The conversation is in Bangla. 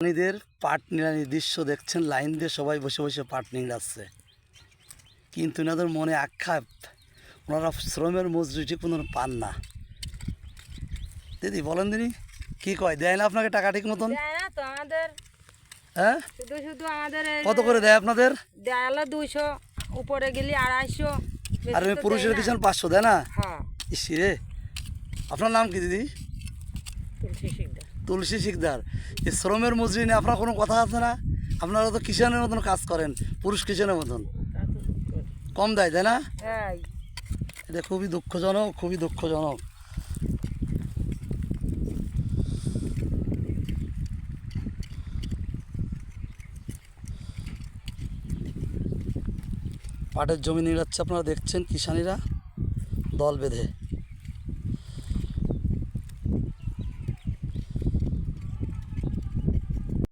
কিষানীদের পাট নিড়ানির দৃশ্য দেখছেন, লাইন দিয়ে সবাই বসে বসে পাট নিড়াচ্ছে, কিন্তু এনাদের মনে আক্ষেপ, ওনারা শ্রমের মজুরি ঠিক মতন পান না। দিদি বলেন, দিদি কি কয়, দেয় না আপনাকে টাকা ঠিক মতন? তো আমাদের হ্যাঁ, শুধু শুধু আমাদের কত করে দেয় আপনাদের? দেয়ালে 200, উপরে গেলে 250। আর পুরুষের দিচ্ছেন 500, দেয় না? হ্যাঁ। ইসি রে, আপনার নাম কি দিদি? তুলসী শিকদার। তুলসী শিকদার। এই শ্রমের মজুরি নিয়ে আপনার কোনো কথা আছে না? আপনারা তো কিষানের মতন কাজ করেন, পুরুষ কিষানের মতন, কম দেয়, তাই না? এটা খুবই দুঃখজনক, খুবই দুঃখজনক। পাটের জমি নিড়াচ্ছে, আপনারা দেখছেন কিষানীরা দল বেঁধে।